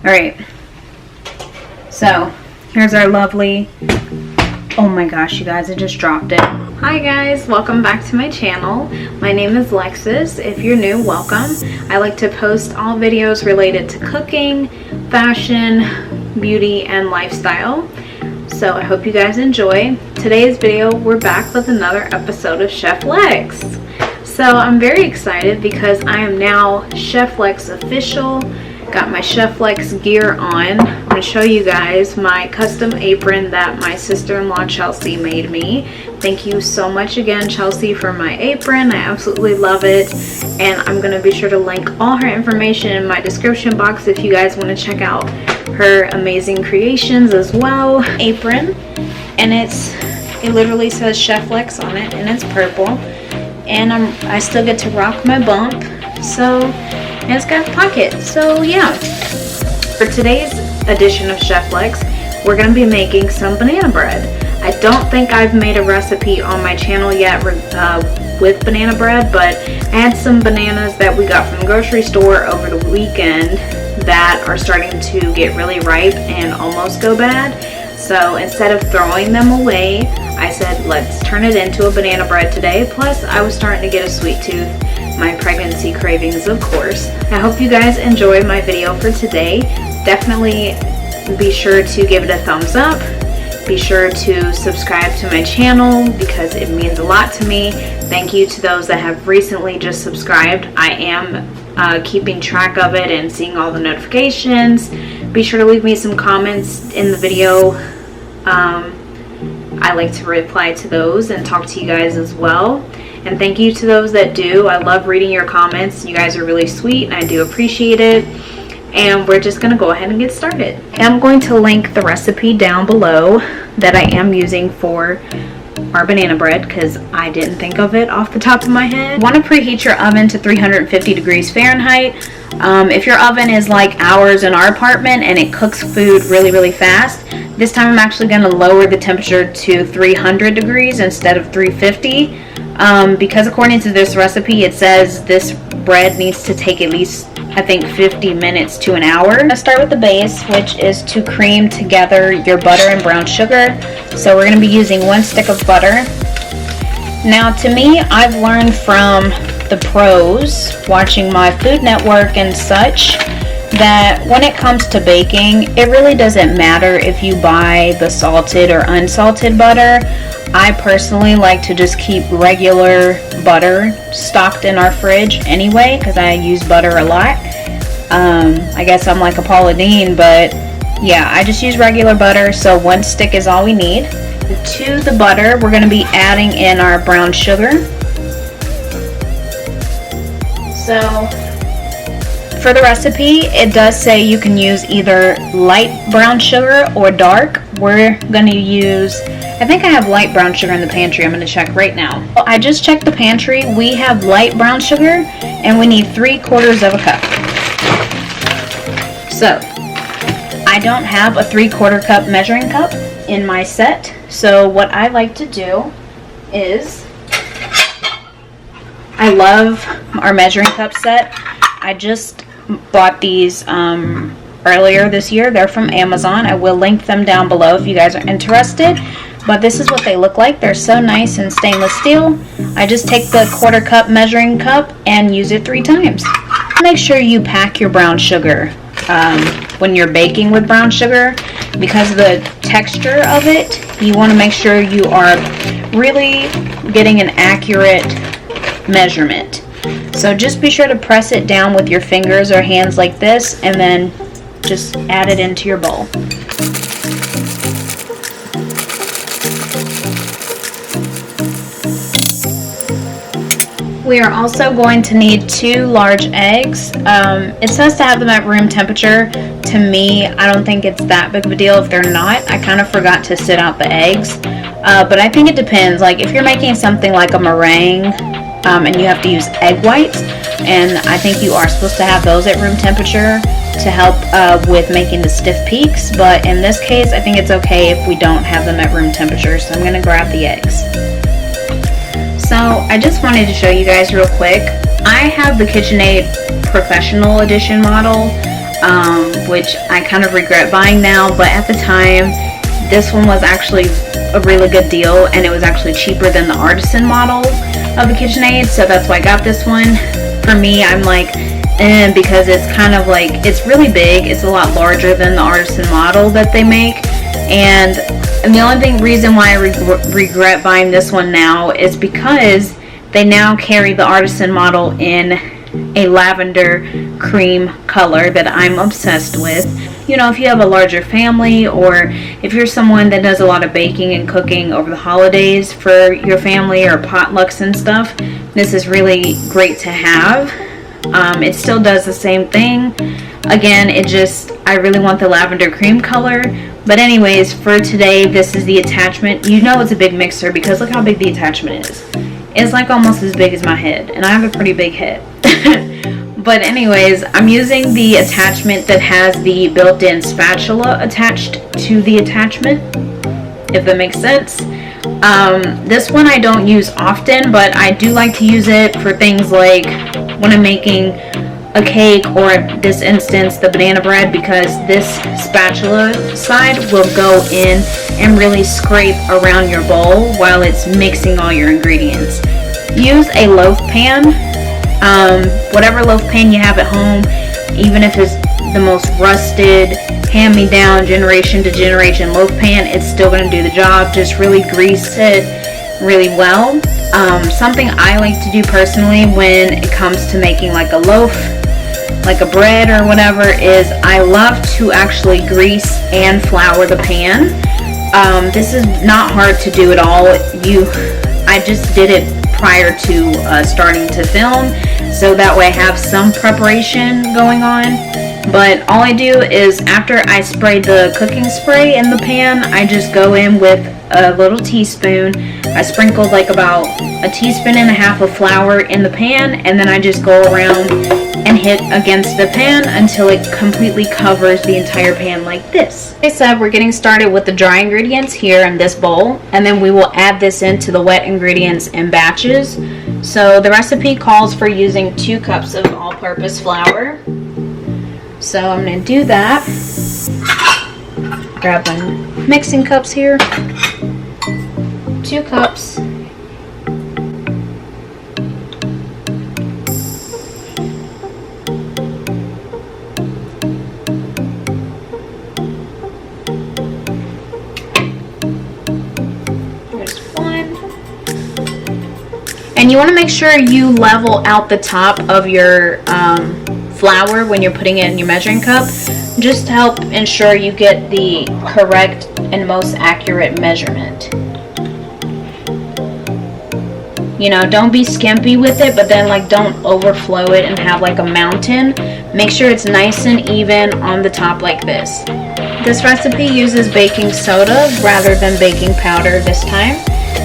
Alright, so here's our lovely, oh my gosh you guys, I just dropped it. Hi guys, welcome back to my channel. My name is Lexus. If you're new, welcome. I like to post all videos related to cooking, fashion, beauty, and lifestyle. So I hope you guys enjoy. Today's video, we're back with another episode of Chef Lex. So I'm very excited because I am now Chef Lex official. Got my Chef Lex gear on. I'm going to show you guys my custom apron that my sister-in-law Chelsea made me. Thank you so much again, Chelsea, for my apron. I absolutely love it. And I'm going to be sure to link all her information in my description box if you guys want to check out her amazing creations as well. Apron, and it literally says Chef Lex on it, and it's purple. And I still get to rock my bump. And it's got a pocket. So yeah, for today's edition of Chef Lex, we're going to be making some banana bread. I don't think I've made a recipe on my channel yet with banana bread, but I had some bananas that we got from the grocery store over the weekend that are starting to get really ripe and almost go bad. So instead of throwing them away, I said let's turn it into a banana bread today. Plus I was starting to get a sweet tooth, my pregnancy cravings of course. I hope you guys enjoyed my video for today. Definitely be sure to give it a thumbs up. Be sure to subscribe to my channel because it means a lot to me. Thank you to those that have recently just subscribed. I am keeping track of it and seeing all the notifications. Be sure to leave me some comments in the video. I like to reply to those and talk to you guys as well. And thank you to those that do. I love reading your comments. You guys are really sweet and I do appreciate it. And we're just going to go ahead and get started. I'm going to link the recipe down below that I am using for our banana bread because I didn't think of it off the top of my head. Want to preheat your oven to 350 degrees Fahrenheit. If your oven is like ours in our apartment and it cooks food really fast, this time I'm actually going to lower the temperature to 300 degrees instead of 350 because according to this recipe it says this bread needs to take at least I think 50 minutes to an hour. Let's start with the base, which is to cream together your butter and brown sugar. So we're going to be using 1 stick of butter. Now to me, I've learned from the pros watching my Food Network and such that when it comes to baking, it really doesn't matter if you buy the salted or unsalted butter. I personally like to just keep regular butter stocked in our fridge anyway because I use butter a lot. I guess I'm like a Paula Deen, but yeah, I just use regular butter, so 1 stick is all we need. To the butter, we're going to be adding in our brown sugar. So for the recipe, it does say you can use either light brown sugar or dark. We're going to use, I think I have light brown sugar in the pantry. I'm going to check right now. I just checked the pantry. We have light brown sugar and we need 3/4 of a cup. So I don't have a 3/4 cup measuring cup in my set. So what I like to do is, I love our measuring cup set. I just bought these earlier this year. They're from Amazon. I will link them down below if you guys are interested. But this is what they look like. They're so nice and stainless steel. I just take the 1/4 cup measuring cup and use it 3 times. Make sure you pack your brown sugar when you're baking with brown sugar because of the texture of it. You want to make sure you are really getting an accurate measurement. So just be sure to press it down with your fingers or hands like this and then just add it into your bowl. We are also going to need 2 large eggs. It says to have them at room temperature. To me, I don't think it's that big of a deal if they're not. I kind of forgot to sit out the eggs. But I think it depends. Like if you're making something like a meringue and you have to use egg whites, and I think you are supposed to have those at room temperature to help with making the stiff peaks. But in this case, I think it's okay if we don't have them at room temperature. So I'm going to grab the eggs. So I just wanted to show you guys real quick. I have the KitchenAid Professional Edition model. which I kind of regret buying now, but at the time this one was actually a really good deal, and it was actually cheaper than the artisan model of the KitchenAid, so that's why I got this one. For me, I'm like, because it's kind of like, it's really big, it's a lot larger than the artisan model that they make, and the only reason why I regret buying this one now is because they now carry the artisan model in a lavender cream color that I'm obsessed with. You know, if you have a larger family, or if you're someone that does a lot of baking and cooking over the holidays for your family or potlucks and stuff, this is really great to have. It still does the same thing. Again, I really want the lavender cream color. But anyways, for today, this is the attachment. You know it's a big mixer because look how big the attachment is. It's like almost as big as my head, and I have a pretty big head. But anyways, I'm using the attachment that has the built-in spatula attached to the attachment, if that makes sense. This one I don't use often, but I do like to use it for things like when I'm making a cake, or in this instance the banana bread, because this spatula side will go in and really scrape around your bowl while it's mixing all your ingredients. Use a loaf pan, whatever loaf pan you have at home, even if it's the most rusted, hand-me-down, generation to generation loaf pan, it's still going to do the job. Just really grease it really well. Something I like to do personally when it comes to making like a loaf, like a bread or whatever, is I love to actually grease and flour the pan. This is not hard to do at all. I just did it prior to starting to film, so that way I have some preparation going on. But all I do is after I spray the cooking spray in the pan, I just go in with a little teaspoon. I sprinkled like about a teaspoon and a half of flour in the pan, and then I just go around and hit against the pan until it completely covers the entire pan like this. Like I said, we're getting started with the dry ingredients here in this bowl, and then we will add this into the wet ingredients in batches. So the recipe calls for using 2 cups of all-purpose flour. So I'm going to do that. Grab my mixing cups here. 2 cups. There's 1. And you want to make sure you level out the top of your flour when you're putting it in your measuring cup, just to help ensure you get the correct and most accurate measurement. You know, don't be skimpy with it, but then like don't overflow it and have like a mountain. Make sure it's nice and even on the top like this. This recipe uses baking soda rather than baking powder this time,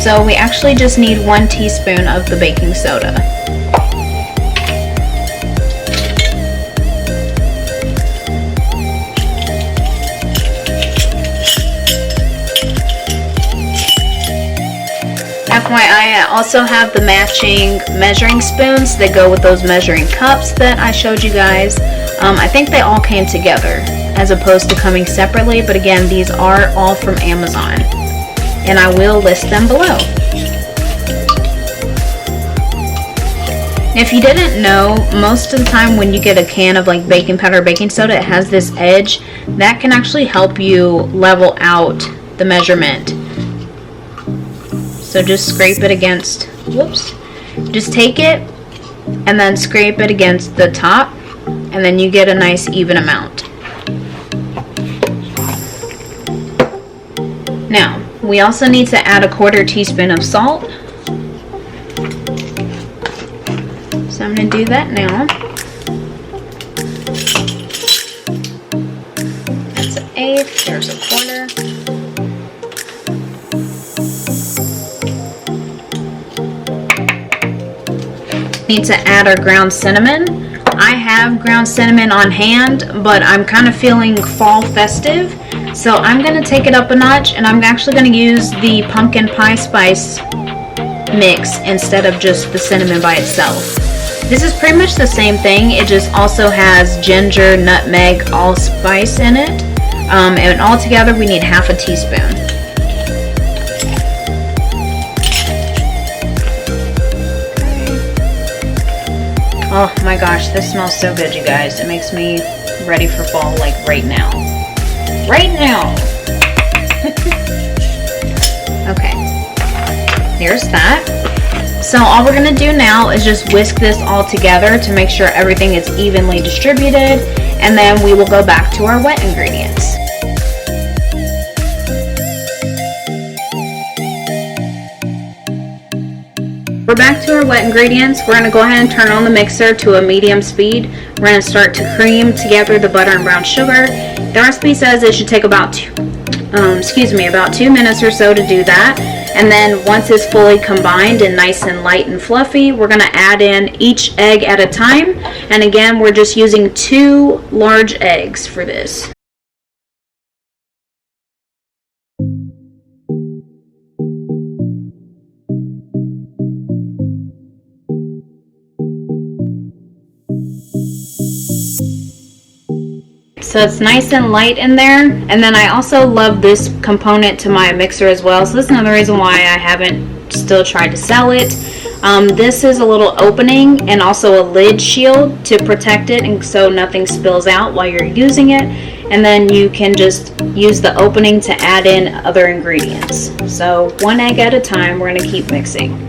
so we actually just need 1 teaspoon of the baking soda. FYI, I also have the matching measuring spoons that go with those measuring cups that I showed you guys. I think they all came together as opposed to coming separately, but again, these are all from Amazon, and I will list them below. If you didn't know, most of the time when you get a can of like baking powder or baking soda, it has this edge that can actually help you level out the measurement. So just scrape it against, whoops, just take it and then scrape it against the top, and then you get a nice even amount. Now, we also need to add a 1/4 teaspoon of salt. So I'm going to do that now. That's 1/8, there's a 1/4. Need to add our ground cinnamon. I have ground cinnamon on hand, but I'm kind of feeling fall festive, so I'm going to take it up a notch, and I'm actually going to use the pumpkin pie spice mix instead of just the cinnamon by itself. This is pretty much the same thing. It just also has ginger, nutmeg, allspice in it. And all together we need half a teaspoon. Oh my gosh, this smells so good, you guys. It makes me ready for fall, like right now. Right now! Okay, here's that. So all we're gonna do now is just whisk this all together to make sure everything is evenly distributed, and then we will go back to our wet ingredients. We're back to our wet ingredients. We're gonna go ahead and turn on the mixer to a medium speed. We're gonna start to cream together the butter and brown sugar. The recipe says it should take about 2 minutes or so to do that. And then once it's fully combined and nice and light and fluffy, we're gonna add in each egg at a time. And again, we're just using 2 large eggs for this. So it's nice and light in there. And then I also love this component to my mixer as well. So this is another reason why I haven't still tried to sell it. This is a little opening and also a lid shield to protect it, and so nothing spills out while you're using it. And then you can just use the opening to add in other ingredients. So 1 egg at a time, we're gonna keep mixing.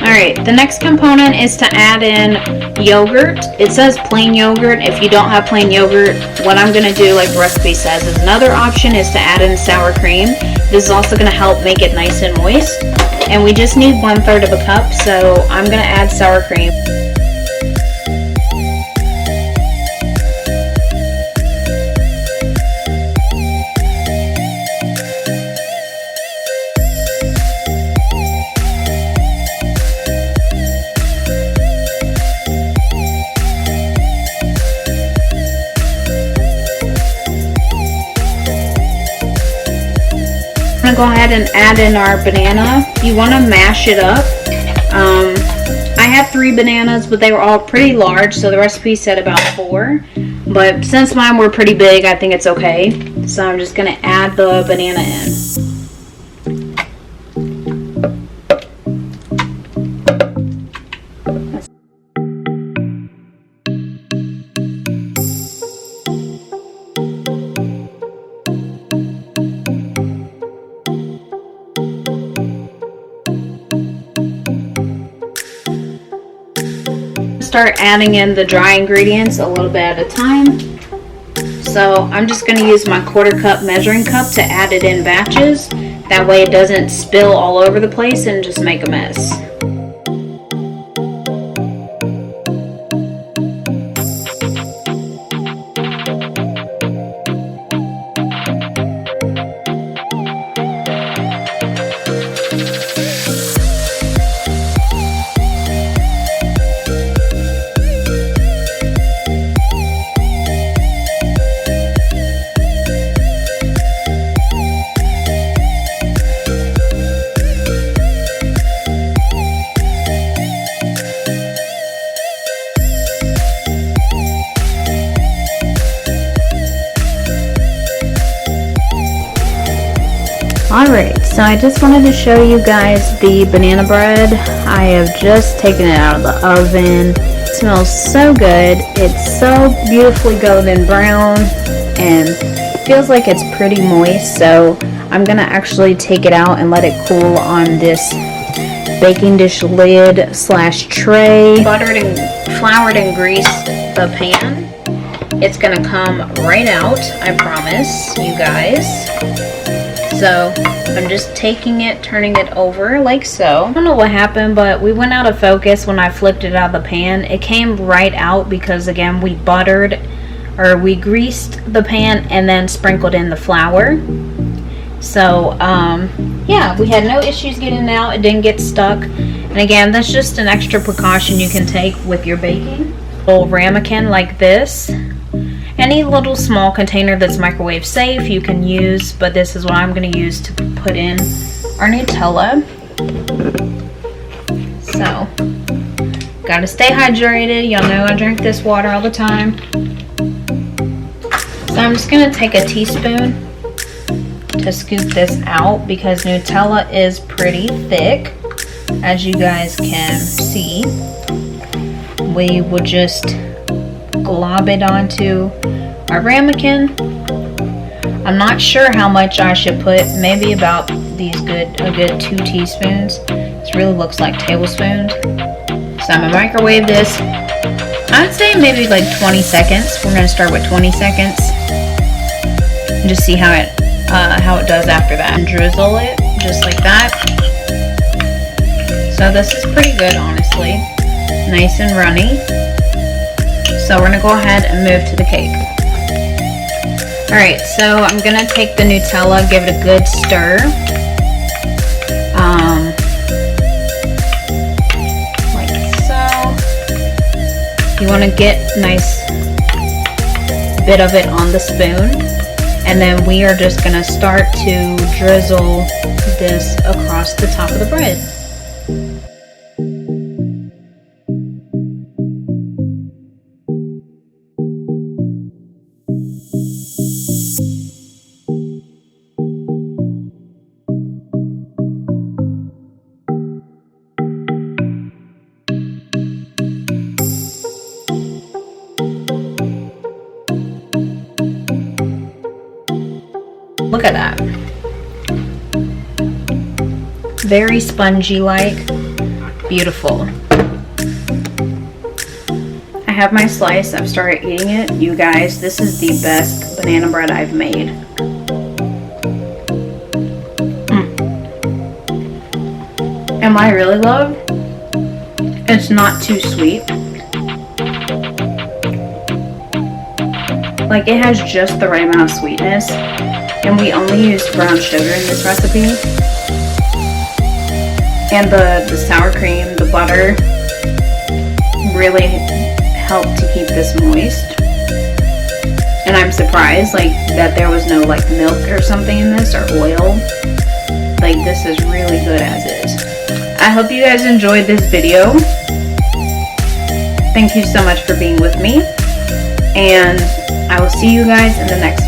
Alright, the next component is to add in yogurt. It says plain yogurt. If you don't have plain yogurt, what I'm going to do, like the recipe says, is another option is to add in sour cream. This is also going to help make it nice and moist. And we just need 1/3 of a cup, so I'm going to add sour cream. Go ahead and add in our banana. You want to mash it up. I have 3 bananas, but they were all pretty large, so the recipe said about 4. But since mine were pretty big, I think it's okay. So I'm just going to add the banana in. Start adding in the dry ingredients a little bit at a time. So I'm just going to use my 1/4 cup measuring cup to add it in batches. That way it doesn't spill all over the place and just make a mess. Alright, so I just wanted to show you guys the banana bread. I have just taken it out of the oven. It smells so good. It's so beautifully golden brown and feels like it's pretty moist. So I'm going to actually take it out and let it cool on this baking dish lid / tray. Buttered and floured and greased the pan. It's going to come right out, I promise you guys. So I'm just taking it, turning it over like so. I don't know what happened, but we went out of focus when I flipped it out of the pan. It came right out because again we greased the pan and then sprinkled in the flour. So yeah, we had no issues getting it out. It didn't get stuck. And again, that's just an extra precaution you can take with your baking. A little ramekin like this. Any little small container that's microwave safe you can use, but this is what I'm going to use to put in our Nutella. So, gotta stay hydrated. Y'all know I drink this water all the time. So I'm just going to take a teaspoon to scoop this out because Nutella is pretty thick, as you guys can see. We will just glob it onto our ramekin. I'm not sure how much I should put, maybe about a good 2 teaspoons. This really looks like tablespoons. So I'm gonna microwave this. I'd say maybe like 20 seconds. We're gonna start with 20 seconds and just see how it does after that. And drizzle it just like that. So this is pretty good, honestly. Nice and runny. So we're gonna go ahead and move to the cake. Alright, so I'm gonna take the Nutella, give it a good stir. Like so. You wanna get a nice bit of it on the spoon. And then we are just gonna start to drizzle this across the top of the bread. Look at that. Very spongy like. Beautiful. I have my slice. I've started eating it. You guys, this is the best banana bread I've made. And what I really love, it's not too sweet. Like, it has just the right amount of sweetness. And we only used brown sugar in this recipe. And the sour cream, the butter, really helped to keep this moist. And I'm surprised, like, that there was no, like, milk or something in this, or oil. Like, this is really good as is. I hope you guys enjoyed this video. Thank you so much for being with me. And I will see you guys in the next one.